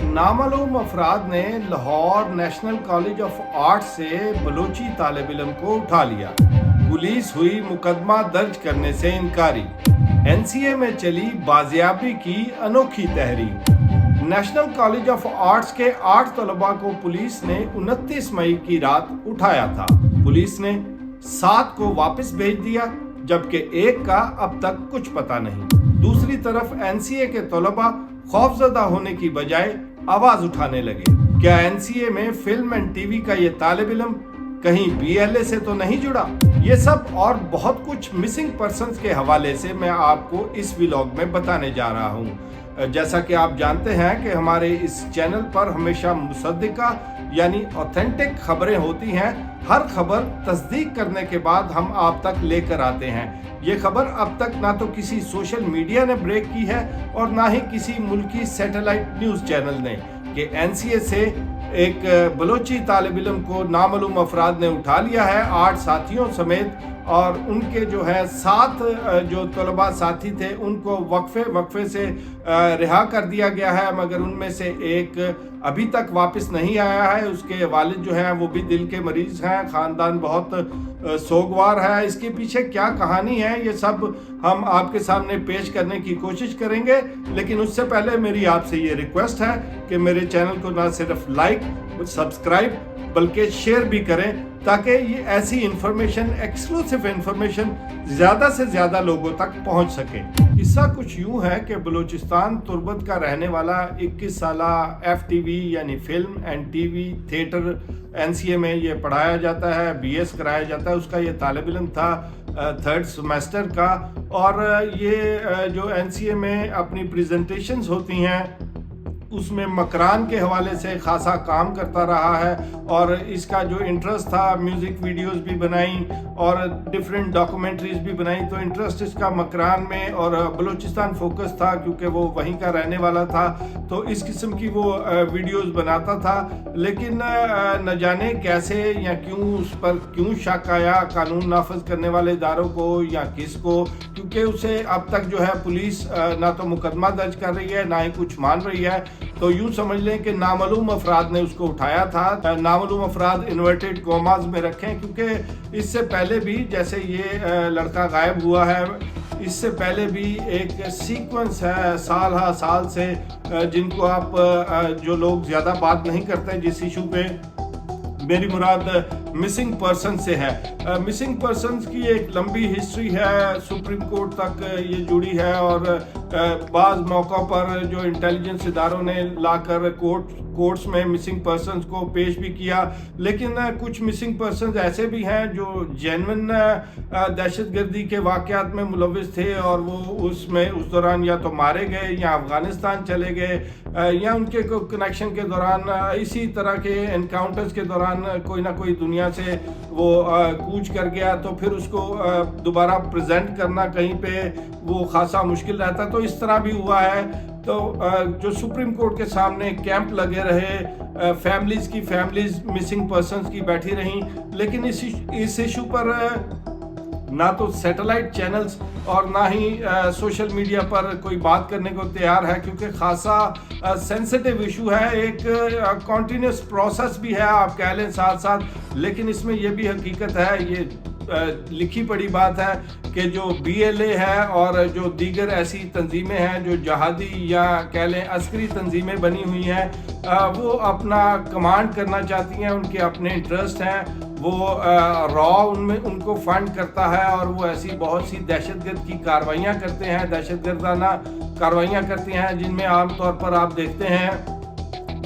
नामालूम अफराद ने Lahore national college of art से बलोची तालिब इल्म को उठा लिया। पुलिस हुई मुकदमा दर्ज करने से इनकारी। एनसीए में चली बाजियाबी की अनोखी तहरीक। नेशनल कॉलेज ऑफ आर्ट्स के 8 तलबा को पुलिस ने 29 मई की रात उठाया था। पुलिस ने 7 को वापस भेज दिया, जबकि एक का अब तक कुछ पता नहीं। दूसरी तरफ एनसीए के तलबा खौफजदा होने की बजाय आवाज उठाने लगे। क्या एनसीए में फिल्म एंड टीवी का ये तालिब इल्म कहीं बीएलए से तो नहीं जुड़ा? ये सब और बहुत कुछ मिसिंग पर्संस के हवाले से मैं आपको इस व्लॉग में बताने जा रहा हूँ। जैसा कि आप जानते हैं कि हमारे इस चैनल पर हमेशा मुसद्दिका यानी ऑथेंटिक खबरें होती हैं। हर खबर तस्दीक करने के बाद हम आप तक लेकर आते हैं। ये खबर अब तक ना तो किसी सोशल मीडिया ने ब्रेक की है और ना ही किसी मुल्की सैटेलाइट न्यूज़ चैनल ने कि एनसीए से एक बलोची तालिब इल्म को नामालूम अफराद ने उठा लिया है 8 साथियों समेत, और उनके जो है 7 जो तलबा साथी थे उनको वक्फे से रिहा कर दिया गया है, मगर उनमें से एक अभी तक वापस नहीं आया है। उसके वालिद जो हैं वो भी दिल के मरीज हैं, ख़ानदान बहुत सोगवार है। इसके पीछे क्या कहानी है ये सब हम आपके सामने पेश करने की कोशिश करेंगे, लेकिन उससे पहले मेरी आपसे ये रिक्वेस्ट है कि मेरे चैनल को ना सिर्फ लाइक सब्सक्राइब बल्कि शेयर भी करें, ताकि ये ऐसी इंफॉर्मेशन, एक्सक्लूसिव इंफॉर्मेशन ज़्यादा से ज़्यादा लोगों तक पहुंच सके। किस्सा कुछ यूं है कि बलूचिस्तान तुर्बत का रहने वाला 21 साला FTV यानी film and TV theatre NCA में ये पढ़ाया जाता है, BS कराया जाता है। उसका ये तालिब इल्म था 3rd सेमेस्टर का, और ये जो एनसीए में अपनी प्रेजेंटेशंस होती हैं उसमें मकरान के हवाले से खासा काम करता रहा है, और इसका जो इंटरेस्ट था, म्यूज़िक वीडियोस भी बनाई और डिफरेंट डॉक्यूमेंट्रीज भी बनाई। तो इंटरेस्ट इसका मकरान में और बलूचिस्तान फोकस था, क्योंकि वो वहीं का रहने वाला था, तो इस किस्म की वो वीडियोस बनाता था। लेकिन न जाने कैसे या क्यों उस पर क्यों शक आया कानून नाफज करने वाले इदारों को या किसको, क्योंकि उसे अब तक जो है पुलिस ना तो मुकदमा दर्ज कर रही है ना ही कुछ मान रही है। तो यूं समझ लें कि नामालूम अफराद ने उसको उठाया था। नामालूम अफराद इन्वर्टेड कॉमास में रखें, क्योंकि इससे पहले भी जैसे ये लड़का गायब हुआ है, इससे पहले भी एक सीक्वेंस है साल से, जिनको आप जो लोग ज़्यादा बात नहीं करते जिस इशू पे, मेरी मुराद मिसिंग पर्सन से है। मिसिंग पर्सनस की एक लंबी हिस्ट्री है, सुप्रीम कोर्ट तक ये जुड़ी है, और बाज़ मौक़ों पर जो इंटेलिजेंस इदारों ने लाकर कोर्ट्स में मिसिंग पर्सनस को पेश भी किया। लेकिन कुछ मिसिंग पर्सनस ऐसे भी हैं जो जेन्युइन दहशतगर्दी के वाक़यात में मुलव्विस थे, और वो उस दौरान या तो मारे गए या अफ़गानिस्तान चले गए, या उनके कनेक्शन के दौरान इसी तरह के एनकाउंटर्स के दौरान कोई ना कोई दुनिया से वो कूच कर गया, तो फिर उसको दोबारा प्रेजेंट करना कहीं पे वो खासा मुश्किल रहता। तो इस तरह भी हुआ है। तो जो सुप्रीम कोर्ट के सामने कैंप लगे रहे, फैमिलीज मिसिंग पर्सन्स की बैठी रहीं, लेकिन इस इशू पर ना तो सैटेलाइट चैनल्स और ना ही सोशल मीडिया पर कोई बात करने को तैयार है, क्योंकि खासा सेंसिटिव इशू है। एक कॉन्टीन्यूस प्रोसेस भी है, आप कह लें साथ साथ, लेकिन इसमें यह भी हकीकत है, ये लिखी पड़ी बात है कि जो BLA है और जो दीगर ऐसी तंजीमें हैं जो जहादी या कह लें अस्करी तंजीमें बनी हुई हैं, वो अपना कमांड करना चाहती हैं, उनके अपने इंटरेस्ट हैं, वो रॉ उनको फंड करता है, और वो ऐसी बहुत सी दहशतगर्द की कार्रवाइयाँ करते हैं, दहशतगर्दाना कार्रवाइयाँ करती हैं, जिनमें आमतौर पर आप देखते हैं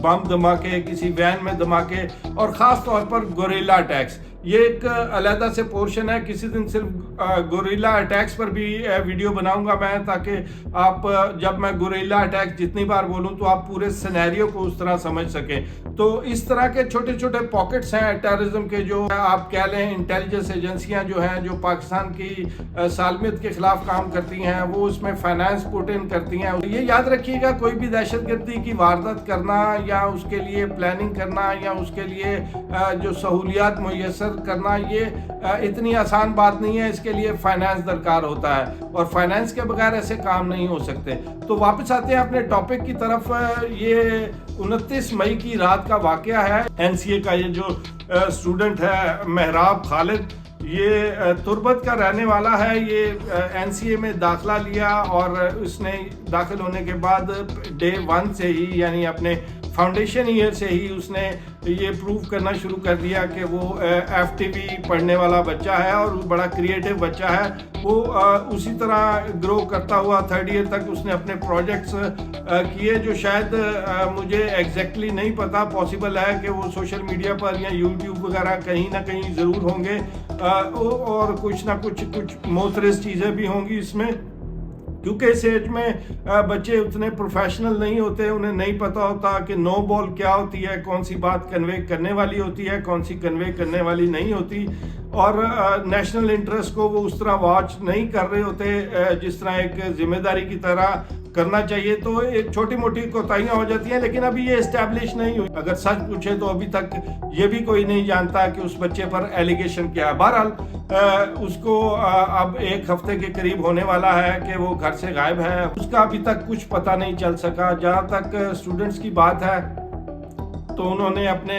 बम धमाके, किसी वैन में धमाके, और ख़ास तौर पर गोरिल्ला अटैक्स। ये एक अलहदा से पोर्शन है, किसी दिन सिर्फ गोरिल्ला अटैक्स पर भी वीडियो बनाऊंगा मैं, ताकि आप जब मैं गोरिल्ला अटैक जितनी बार बोलूं तो आप पूरे सिनेरियो को उस तरह समझ सकें। तो इस तरह के छोटे छोटे पॉकेट्स हैं टेररिज्म के, जो आप कह लें इंटेलिजेंस एजेंसियां जो हैं, जो पाकिस्तान की सालमियत के खिलाफ काम करती हैं, वो उसमें फाइनेंस पुट इन करती हैं। ये याद रखिएगा, कोई भी दहशतगर्दी की वारदात करना या उसके लिए प्लानिंग करना या उसके लिए जो सहूलियात मुयस्सर करना, ये इतनी आसान बात नहीं है। इसके लिए फाइनेंस दरकार होता है, और फाइनेंस के बगैर ऐसे काम नहीं हो सकते। तो वापस आते हैं अपने टॉपिक की तरफ। ये 29 मई की रात का वाकया है। एनसीए का ये जो स्टूडेंट है महराब खालिद, ये तुर्बत का रहने वाला है। ये एनसीए में दाखिला लिया और उसने दाखिल होने के बाद डे 1 से ही, यानी अपने फाउंडेशन ईयर से ही उसने ये प्रूव करना शुरू कर दिया कि वो एफटीवी पढ़ने वाला बच्चा है और वो बड़ा क्रिएटिव बच्चा है। वो उसी तरह ग्रो करता हुआ 3rd ईयर तक उसने अपने प्रोजेक्ट्स किए, जो शायद मुझे एग्जैक्टली नहीं पता, पॉसिबल है कि वो सोशल मीडिया पर या यूट्यूब वगैरह कहीं ना कहीं ज़रूर होंगे, और कुछ ना कुछ मोथरस चीज़ें भी होंगी इसमें, क्योंकि इस एज में बच्चे उतने प्रोफेशनल नहीं होते, उन्हें नहीं पता होता कि नो बॉल क्या होती है, कौन सी बात कन्वे करने वाली होती है, कौन सी कन्वे करने वाली नहीं होती, और नेशनल इंटरेस्ट को वो उस तरह वॉच नहीं कर रहे होते जिस तरह एक जिम्मेदारी की तरह करना चाहिए। तो एक छोटी मोटी कोताहियां हो जाती हैं, लेकिन अभी ये इस्टेब्लिश नहीं हुई। अगर सच पूछे तो अभी तक ये भी कोई नहीं जानता कि उस बच्चे पर एलिगेशन क्या है। बहरहाल उसको अब 1 हफ्ते के करीब होने वाला है कि वो घर से गायब है, उसका अभी तक कुछ पता नहीं चल सका। जहाँ तक स्टूडेंट्स की बात है तो उन्होंने अपने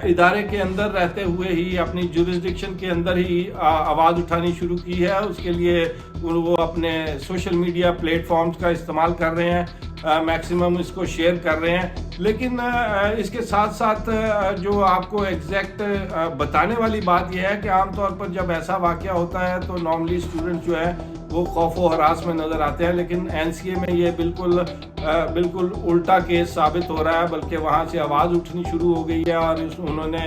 इदारे के अंदर रहते हुए ही, अपनी जुरिस्डिक्शन के अंदर ही आवाज़ उठानी शुरू की है। उसके लिए वो अपने सोशल मीडिया प्लेटफॉर्म्स का इस्तेमाल कर रहे हैं, मैक्सिमम इसको शेयर कर रहे हैं। लेकिन इसके साथ साथ जो आपको एग्जैक्ट बताने वाली बात यह है कि आमतौर पर जब ऐसा वाक़या होता है तो नॉर्मली स्टूडेंट्स जो है वो खौफ व हरास में नज़र आते हैं, लेकिन एनसीए में ये बिल्कुल उल्टा केस साबित हो रहा है। बल्कि वहाँ से आवाज़ उठनी शुरू हो गई है और उन्होंने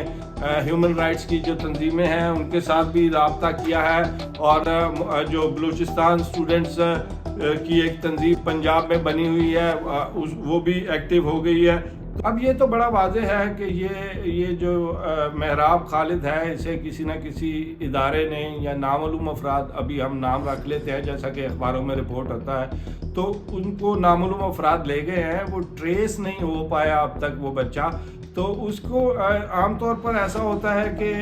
ह्यूमन राइट्स की जो तंजीमें हैं उनके साथ भी रब्ता किया है, और जो बलूचिस्तान स्टूडेंट्स की एक तंजीम पंजाब में बनी हुई है वो भी एक्टिव हो गई है। अब ये तो बड़ा वाज़ेह है कि ये जो महराब खालिद है, इसे किसी न किसी इदारे ने या नामालूम अफराद, अभी हम नाम रख लेते हैं जैसा कि अखबारों में रिपोर्ट होता है, तो उनको नामालूम अफराद ले गए हैं। वो ट्रेस नहीं हो पाया अब तक वो बच्चा। तो उसको आमतौर पर ऐसा होता है कि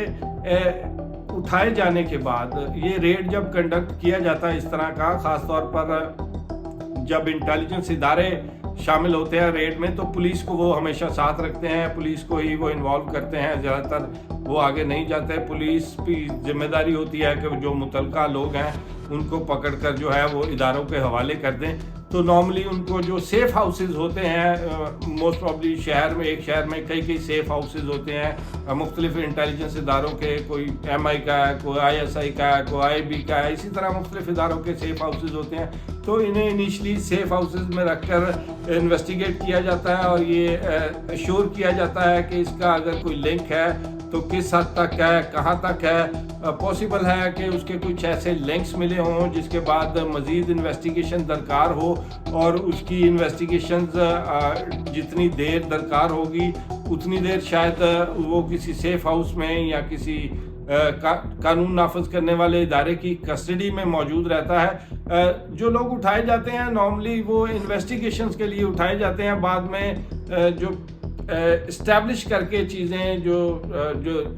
उठाए जाने के बाद ये रेड जब कंडक्ट किया जाता है इस तरह का, ख़ासतौर पर जब इंटेलिजेंस इदारे शामिल होते हैं रेड में, तो पुलिस को वो हमेशा साथ रखते हैं, पुलिस को ही वो इन्वॉल्व करते हैं, ज़्यादातर वो आगे नहीं जाते। पुलिस की जिम्मेदारी होती है कि जो मुतलका लोग हैं उनको पकड़कर जो है वो इदारों के हवाले कर दें। तो नॉर्मली उनको जो सेफ हाउसेज होते हैं, मोस्ट प्रॉब्ली एक शहर में कई सेफ हाउसेज होते हैं मुख्तलिफ इंटेलिजेंस इदारों के, कोई MI का है, कोई ISI का है, कोई IB का है, इसी तरह मुख्तलिफ इदारों के सेफ हाउसेज होते हैं। तो इन्हें इनिशली सेफ हाउसेज में रखकर इन्वेस्टिगेट किया जाता है और ये एश्योर किया जाता है कि इसका अगर कोई लिंक है तो किस हद तक है, कहाँ तक है। पॉसिबल है कि उसके कुछ ऐसे लिंक्स मिले हों जिसके बाद मज़ीद इन्वेस्टिगेशन दरकार हो, और उसकी इन्वेस्टिगेशन जितनी देर दरकार होगी उतनी देर शायद वो किसी सेफ हाउस में या किसी कानून नाफज करने वाले इदारे की कस्टडी में मौजूद रहता है। जो लोग उठाए जाते हैं नॉर्मली वो इन्वेस्टिगेशंस के लिए उठाए जाते हैं, बाद में जो इस्टेब्लिश करके चीज़ें, जो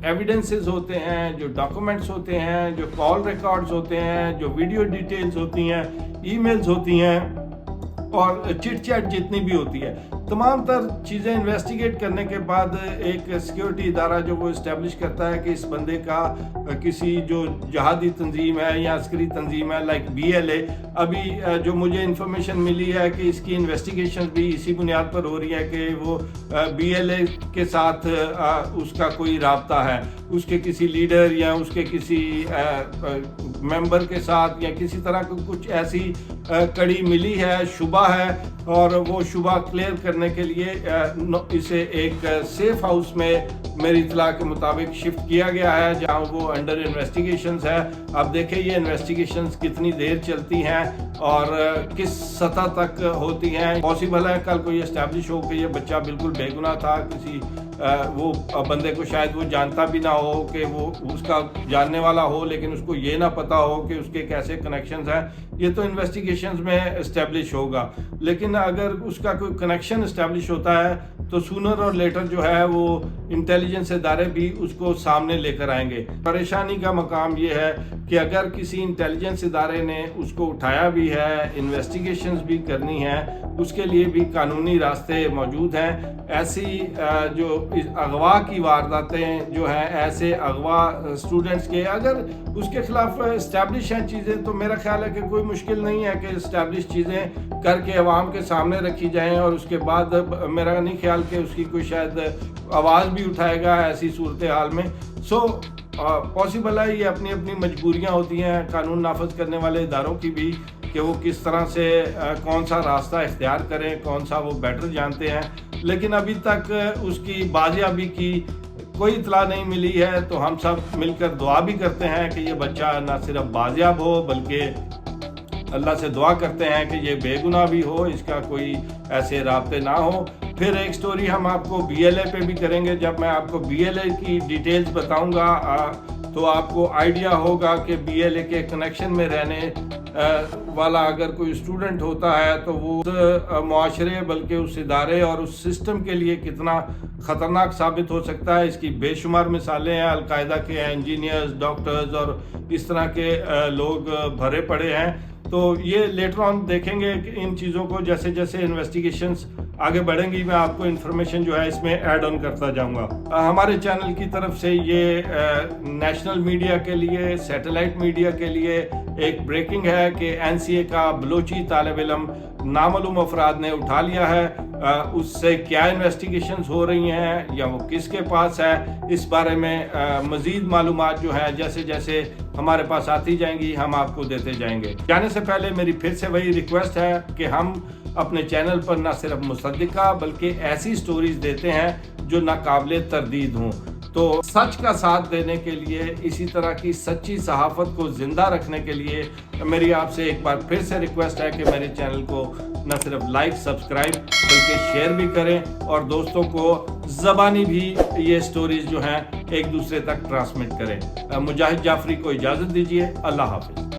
एविडेंसेस होते हैं, जो डॉक्यूमेंट्स होते हैं, जो कॉल रिकॉर्ड्स होते हैं, जो वीडियो डिटेल्स होती हैं, ईमेल्स होती हैं और चिट चैट जितनी भी होती है, तमाम तर चीज़ें इन्वेस्टिगेट करने के बाद एक सिक्योरिटी इदारा जो वो इस्टेब्लिश करता है कि इस बंदे का किसी जो जहादी तंजीम है या अस्करी तंजीम है लाइक BLA, अभी जो मुझे इन्फॉर्मेशन मिली है कि इसकी इन्वेस्टिगेशन भी इसी बुनियाद पर हो रही है कि वो BLA के साथ उसका कोई राब्ता है, उसके किसी लीडर या उसके किसी मेंबर के साथ या किसी तरह की कुछ ऐसी कड़ी मिली है, शुबा है, और वो शुबा क्लियर करने के लिए इसे एक सेफ हाउस में मेरी इतला के मुताबिक शिफ्ट किया गया है जहां वो अंडर इन्वेस्टिगेशंस है। अब देखें ये इन्वेस्टिगेशंस कितनी देर चलती हैं और किस सतह तक होती हैं। पॉसिबल है कल को ये इस्टेब्लिश हो कि ये बच्चा बिल्कुल बेगुनाह था, किसी वो बंदे को शायद वो जानता भी ना हो कि वो उसका जानने वाला हो, लेकिन उसको ये ना पता हो कि उसके कैसे कनेक्शंस हैं। یہ تو انویسٹیگیشنز میں اسٹیبلش ہوگا، لیکن اگر اس کا کوئی کنیکشن اسٹیبلش ہوتا ہے تو سونر اور لیٹر جو ہے وہ انٹیلیجنس ادارے بھی اس کو سامنے لے کر آئیں گے۔ پریشانی کا مقام یہ ہے کہ اگر کسی انٹیلیجنس ادارے نے اس کو اٹھایا بھی ہے، انویسٹیگیشنز بھی کرنی ہے، اس کے لیے بھی قانونی راستے موجود ہیں۔ ایسی جو اغوا کی وارداتیں جو ہیں، ایسے اغوا اسٹوڈنٹس کے، اگر اس کے خلاف اسٹیبلش ہیں چیزیں، تو میرا خیال ہے کہ کوئی مشکل نہیں ہے کہ اسٹیبلش چیزیں کر کے عوام کے سامنے رکھی جائیں، اور اس کے بعد میرا نہیں خیال کہ اس کی کوئی شاید آواز بھی اٹھائے گا ایسی صورتحال میں۔ پاسبل ہے، یہ اپنی اپنی مجبوریاں ہوتی ہیں قانون نافذ کرنے والے اداروں کی بھی، کہ وہ کس طرح سے کون سا راستہ اختیار کریں، کون سا وہ بیٹر جانتے ہیں، لیکن ابھی تک اس کی بازیابی کی کوئی اطلاع نہیں ملی ہے۔ تو ہم سب مل کر دعا بھی کرتے ہیں کہ یہ بچہ نہ صرف بازیاب ہو، بلکہ اللہ سے دعا کرتے ہیں کہ یہ بے گناہ بھی ہو، اس کا کوئی ایسے رابطے نہ ہو۔ پھر ایک سٹوری ہم آپ کو بی ایل اے پہ بھی کریں گے، جب میں آپ کو بی ایل اے کی ڈیٹیلز بتاؤں گا تو آپ کو آئیڈیا ہوگا کہ بی ایل اے کے کنیکشن میں رہنے والا اگر کوئی اسٹوڈنٹ ہوتا ہے تو وہ معاشرے بلکہ اس ادارے اور اس سسٹم کے لیے کتنا خطرناک ثابت ہو سکتا ہے۔ اس کی بے شمار مثالیں ہیں، القاعدہ کے انجینئرز، ڈاکٹرز اور اس طرح کے لوگ بھرے پڑے ہیں۔ تو یہ لیٹر آن دیکھیں گے کہ ان چیزوں کو جیسے جیسے انویسٹیگیشنز آگے بڑھیں گی، میں آپ کو انفارمیشن جو ہے اس میں ایڈ آن کرتا جاؤں گا۔ ہمارے چینل کی طرف سے یہ نیشنل میڈیا کے لیے، سیٹلائٹ میڈیا کے لیے ایک بریکنگ ہے کہ این سی اے کا بلوچی طالب علم نامعلوم افراد نے اٹھا لیا ہے۔ اس سے کیا انویسٹیگیشنز ہو رہی ہیں یا وہ کس کے پاس ہے، اس بارے میں مزید معلومات جو ہیں جیسے جیسے ہمارے پاس آتی جائیں گی ہم آپ کو دیتے جائیں گے۔ جانے سے پہلے میری پھر سے وہی ریکویسٹ ہے کہ ہم اپنے چینل پر نہ صرف مصدقہ بلکہ ایسی سٹوریز دیتے ہیں جو ناقابل تردید ہوں۔ تو سچ کا ساتھ دینے کے لیے، اسی طرح کی سچی صحافت کو زندہ رکھنے کے لیے میری آپ سے ایک بار پھر سے ریکویسٹ ہے کہ میرے چینل کو نہ صرف لائک، سبسکرائب بلکہ شیئر بھی کریں، اور دوستوں کو زبانی بھی یہ سٹوریز جو ہیں ایک دوسرے تک ٹرانسمٹ کریں۔ مجاہد جعفری کو اجازت دیجیے، اللہ حافظ۔